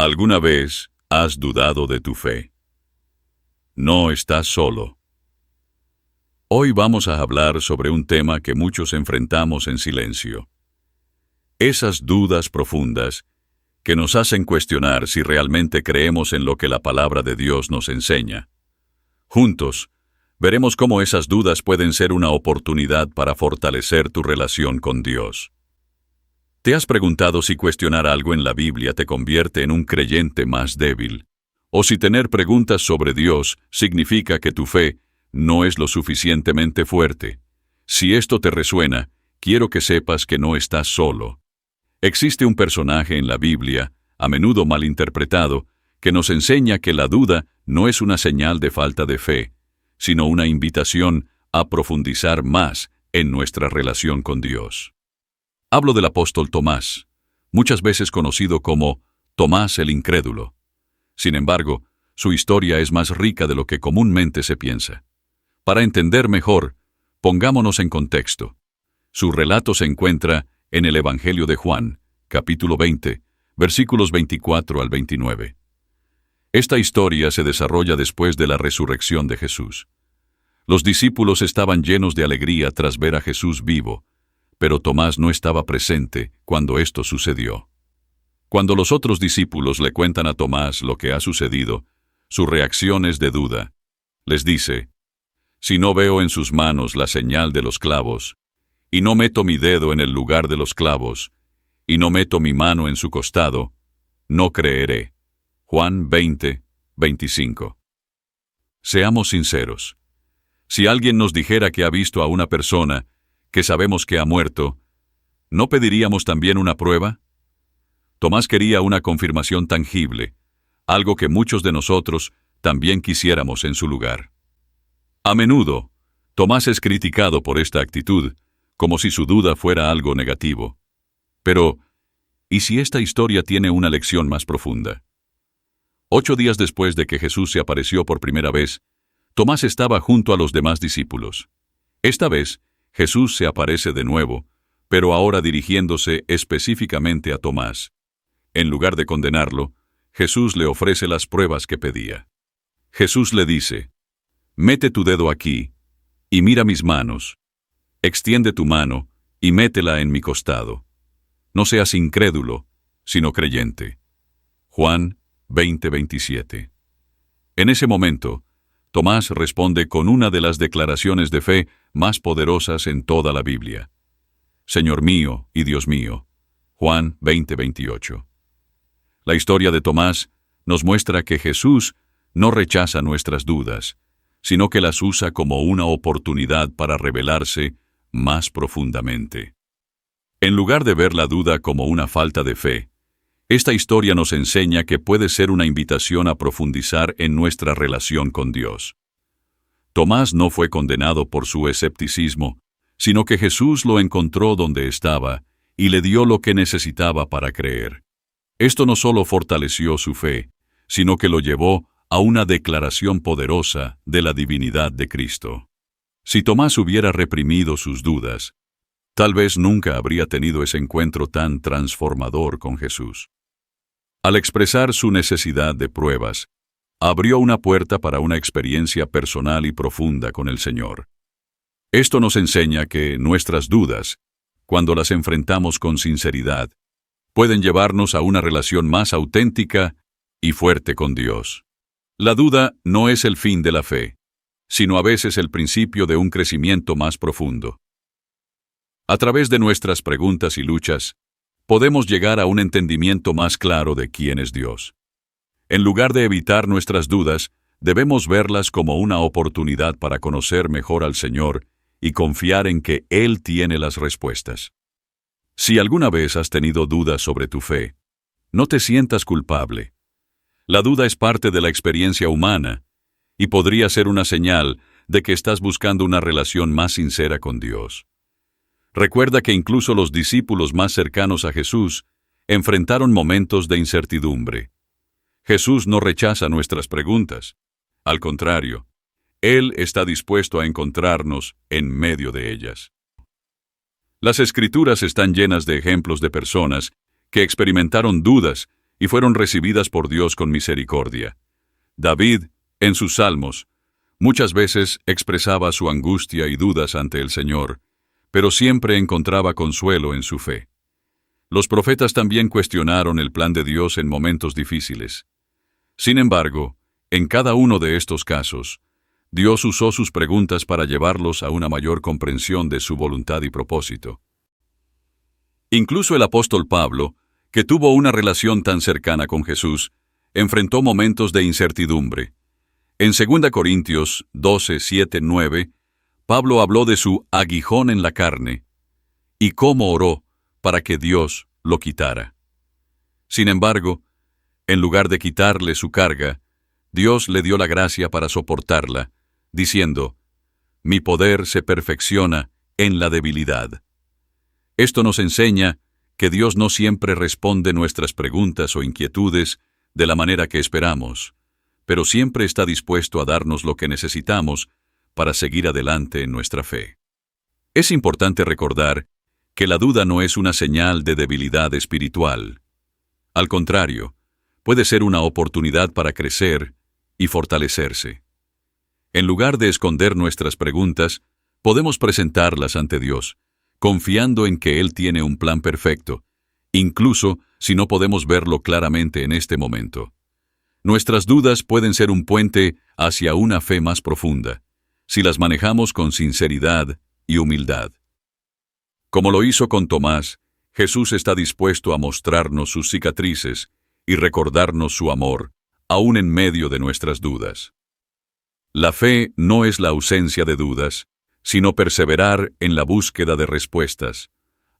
¿Alguna vez has dudado de tu fe? No estás solo. Hoy vamos a hablar sobre un tema que muchos enfrentamos en silencio. Esas dudas profundas que nos hacen cuestionar si realmente creemos en lo que la palabra de Dios nos enseña. Juntos, veremos cómo esas dudas pueden ser una oportunidad para fortalecer tu relación con Dios. ¿Te has preguntado si cuestionar algo en la Biblia te convierte en un creyente más débil? ¿O si tener preguntas sobre Dios significa que tu fe no es lo suficientemente fuerte? Si esto te resuena, quiero que sepas que no estás solo. Existe un personaje en la Biblia, a menudo malinterpretado, que nos enseña que la duda no es una señal de falta de fe, sino una invitación a profundizar más en nuestra relación con Dios. Hablo del apóstol Tomás, muchas veces conocido como Tomás el Incrédulo. Sin embargo, su historia es más rica de lo que comúnmente se piensa. Para entender mejor, pongámonos en contexto. Su relato se encuentra en el Evangelio de Juan, capítulo 20, versículos 24 al 29. Esta historia se desarrolla después de la resurrección de Jesús. Los discípulos estaban llenos de alegría tras ver a Jesús vivo, pero Tomás no estaba presente cuando esto sucedió. Cuando los otros discípulos le cuentan a Tomás lo que ha sucedido, su reacción es de duda. Les dice: «Si no veo en sus manos la señal de los clavos, y no meto mi dedo en el lugar de los clavos, y no meto mi mano en su costado, no creeré». Juan 20, 25. Seamos sinceros. Si alguien nos dijera que ha visto a una persona que sabemos que ha muerto, ¿no pediríamos también una prueba? Tomás quería una confirmación tangible, algo que muchos de nosotros también quisiéramos en su lugar. A menudo, Tomás es criticado por esta actitud, como si su duda fuera algo negativo. Pero, ¿y si esta historia tiene una lección más profunda? 8 días después de que Jesús se apareció por primera vez, Tomás estaba junto a los demás discípulos. Esta vez, Jesús se aparece de nuevo, pero ahora dirigiéndose específicamente a Tomás. En lugar de condenarlo, Jesús le ofrece las pruebas que pedía. Jesús le dice: «Mete tu dedo aquí, y mira mis manos. Extiende tu mano, y métela en mi costado. No seas incrédulo, sino creyente». Juan 20, 27. En ese momento, Tomás responde con una de las declaraciones de fe más poderosas en toda la Biblia: «Señor mío y Dios mío». Juan 20, 28. La historia de Tomás nos muestra que Jesús no rechaza nuestras dudas, sino que las usa como una oportunidad para revelarse más profundamente. En lugar de ver la duda como una falta de fe, esta historia nos enseña que puede ser una invitación a profundizar en nuestra relación con Dios. Tomás no fue condenado por su escepticismo, sino que Jesús lo encontró donde estaba y le dio lo que necesitaba para creer. Esto no solo fortaleció su fe, sino que lo llevó a una declaración poderosa de la divinidad de Cristo. Si Tomás hubiera reprimido sus dudas, tal vez nunca habría tenido ese encuentro tan transformador con Jesús. Al expresar su necesidad de pruebas, abrió una puerta para una experiencia personal y profunda con el Señor. Esto nos enseña que nuestras dudas, cuando las enfrentamos con sinceridad, pueden llevarnos a una relación más auténtica y fuerte con Dios. La duda no es el fin de la fe, sino a veces el principio de un crecimiento más profundo. A través de nuestras preguntas y luchas, podemos llegar a un entendimiento más claro de quién es Dios. En lugar de evitar nuestras dudas, debemos verlas como una oportunidad para conocer mejor al Señor y confiar en que Él tiene las respuestas. Si alguna vez has tenido dudas sobre tu fe, no te sientas culpable. La duda es parte de la experiencia humana y podría ser una señal de que estás buscando una relación más sincera con Dios. Recuerda que incluso los discípulos más cercanos a Jesús enfrentaron momentos de incertidumbre. Jesús no rechaza nuestras preguntas. Al contrario, Él está dispuesto a encontrarnos en medio de ellas. Las Escrituras están llenas de ejemplos de personas que experimentaron dudas y fueron recibidas por Dios con misericordia. David, en sus salmos, muchas veces expresaba su angustia y dudas ante el Señor, pero siempre encontraba consuelo en su fe. Los profetas también cuestionaron el plan de Dios en momentos difíciles. Sin embargo, en cada uno de estos casos, Dios usó sus preguntas para llevarlos a una mayor comprensión de su voluntad y propósito. Incluso el apóstol Pablo, que tuvo una relación tan cercana con Jesús, enfrentó momentos de incertidumbre. En 2 Corintios 12, 7, 9, Pablo habló de su aguijón en la carne y cómo oró para que Dios lo quitara. Sin embargo, en lugar de quitarle su carga, Dios le dio la gracia para soportarla, diciendo, «Mi poder se perfecciona en la debilidad». Esto nos enseña que Dios no siempre responde nuestras preguntas o inquietudes de la manera que esperamos, pero siempre está dispuesto a darnos lo que necesitamos para seguir adelante en nuestra fe. Es importante recordar que la duda no es una señal de debilidad espiritual. Al contrario, puede ser una oportunidad para crecer y fortalecerse. En lugar de esconder nuestras preguntas, podemos presentarlas ante Dios, confiando en que Él tiene un plan perfecto, incluso si no podemos verlo claramente en este momento. Nuestras dudas pueden ser un puente hacia una fe más profunda, si las manejamos con sinceridad y humildad. Como lo hizo con Tomás, Jesús está dispuesto a mostrarnos sus cicatrices y recordarnos su amor, aún en medio de nuestras dudas. La fe no es la ausencia de dudas, sino perseverar en la búsqueda de respuestas,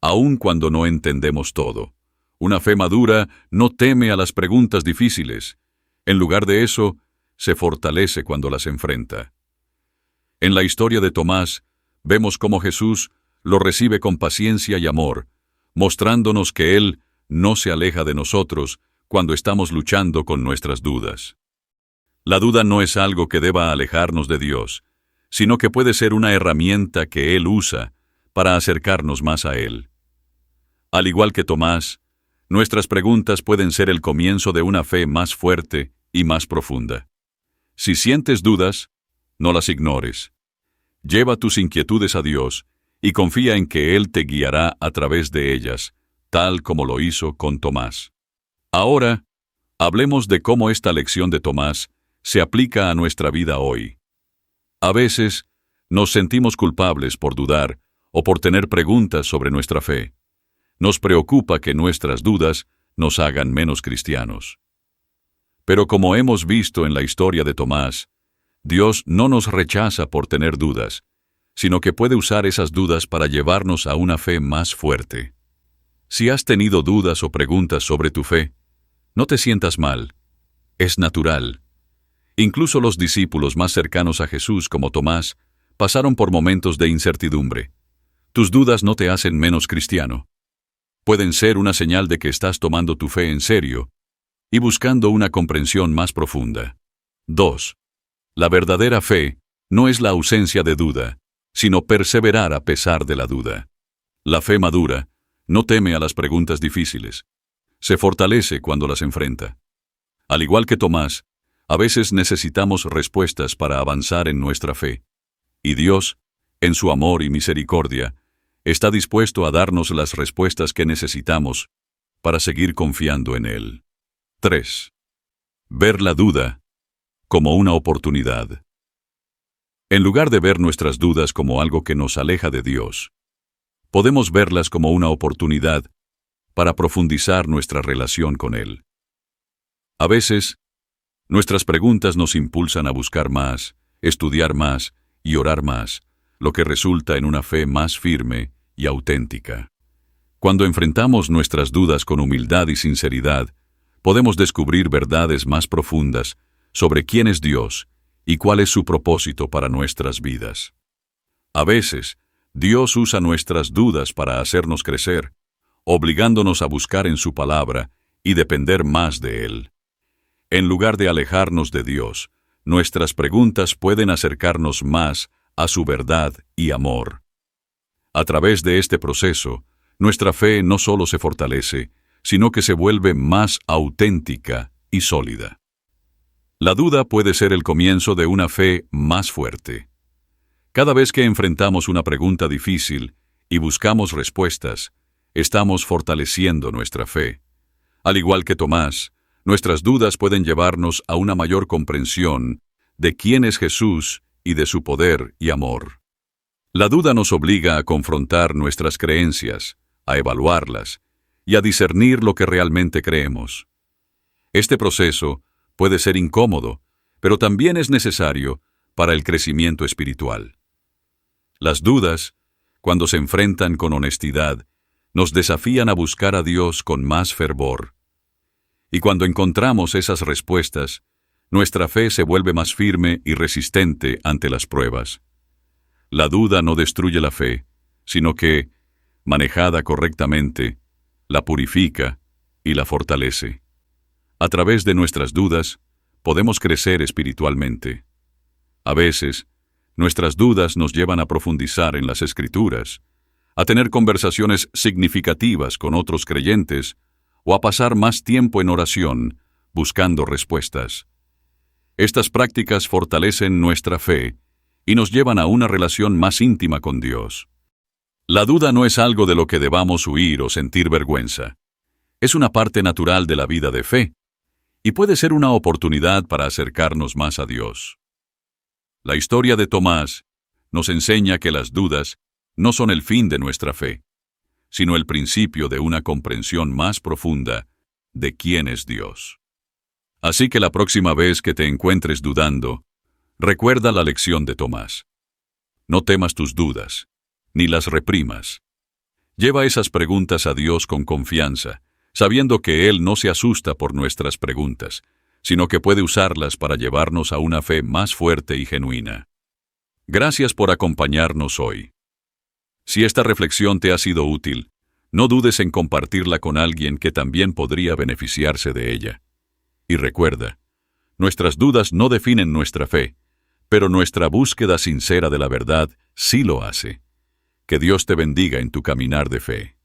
aun cuando no entendemos todo. Una fe madura no teme a las preguntas difíciles. En lugar de eso, se fortalece cuando las enfrenta. En la historia de Tomás, vemos cómo Jesús lo recibe con paciencia y amor, mostrándonos que Él no se aleja de nosotros cuando estamos luchando con nuestras dudas. La duda no es algo que deba alejarnos de Dios, sino que puede ser una herramienta que Él usa para acercarnos más a Él. Al igual que Tomás, nuestras preguntas pueden ser el comienzo de una fe más fuerte y más profunda. Si sientes dudas, no las ignores. Lleva tus inquietudes a Dios y confía en que Él te guiará a través de ellas, tal como lo hizo con Tomás. Ahora, hablemos de cómo esta lección de Tomás se aplica a nuestra vida hoy. A veces, nos sentimos culpables por dudar o por tener preguntas sobre nuestra fe. Nos preocupa que nuestras dudas nos hagan menos cristianos. Pero como hemos visto en la historia de Tomás, Dios no nos rechaza por tener dudas, sino que puede usar esas dudas para llevarnos a una fe más fuerte. Si has tenido dudas o preguntas sobre tu fe, no te sientas mal. Es natural. Incluso los discípulos más cercanos a Jesús, como Tomás, pasaron por momentos de incertidumbre. Tus dudas no te hacen menos cristiano. Pueden ser una señal de que estás tomando tu fe en serio y buscando una comprensión más profunda. 2. La verdadera fe no es la ausencia de duda, sino perseverar a pesar de la duda. La fe madura no teme a las preguntas difíciles. Se fortalece cuando las enfrenta. Al igual que Tomás, a veces necesitamos respuestas para avanzar en nuestra fe. Y Dios, en su amor y misericordia, está dispuesto a darnos las respuestas que necesitamos para seguir confiando en Él. 3. Ver la duda como una oportunidad. En lugar de ver nuestras dudas como algo que nos aleja de Dios, podemos verlas como una oportunidad para profundizar nuestra relación con Él. A veces, nuestras preguntas nos impulsan a buscar más, estudiar más y orar más, lo que resulta en una fe más firme y auténtica. Cuando enfrentamos nuestras dudas con humildad y sinceridad, podemos descubrir verdades más profundas sobre quién es Dios y cuál es su propósito para nuestras vidas. A veces, Dios usa nuestras dudas para hacernos crecer, obligándonos a buscar en su palabra y depender más de Él. En lugar de alejarnos de Dios, nuestras preguntas pueden acercarnos más a su verdad y amor. A través de este proceso, nuestra fe no solo se fortalece, sino que se vuelve más auténtica y sólida. La duda puede ser el comienzo de una fe más fuerte. Cada vez que enfrentamos una pregunta difícil y buscamos respuestas, estamos fortaleciendo nuestra fe. Al igual que Tomás, nuestras dudas pueden llevarnos a una mayor comprensión de quién es Jesús y de su poder y amor. La duda nos obliga a confrontar nuestras creencias, a evaluarlas y a discernir lo que realmente creemos. Este proceso puede ser incómodo, pero también es necesario para el crecimiento espiritual. Las dudas, cuando se enfrentan con honestidad, nos desafían a buscar a Dios con más fervor. Y cuando encontramos esas respuestas, nuestra fe se vuelve más firme y resistente ante las pruebas. La duda no destruye la fe, sino que, manejada correctamente, la purifica y la fortalece. A través de nuestras dudas, podemos crecer espiritualmente. A veces, nuestras dudas nos llevan a profundizar en las Escrituras, a tener conversaciones significativas con otros creyentes o a pasar más tiempo en oración, buscando respuestas. Estas prácticas fortalecen nuestra fe y nos llevan a una relación más íntima con Dios. La duda no es algo de lo que debamos huir o sentir vergüenza. Es una parte natural de la vida de fe y puede ser una oportunidad para acercarnos más a Dios. La historia de Tomás nos enseña que las dudas no son el fin de nuestra fe, sino el principio de una comprensión más profunda de quién es Dios. Así que la próxima vez que te encuentres dudando, recuerda la lección de Tomás. No temas tus dudas, ni las reprimas. Lleva esas preguntas a Dios con confianza, sabiendo que Él no se asusta por nuestras preguntas, sino que puede usarlas para llevarnos a una fe más fuerte y genuina. Gracias por acompañarnos hoy. Si esta reflexión te ha sido útil, no dudes en compartirla con alguien que también podría beneficiarse de ella. Y recuerda, nuestras dudas no definen nuestra fe, pero nuestra búsqueda sincera de la verdad sí lo hace. Que Dios te bendiga en tu caminar de fe.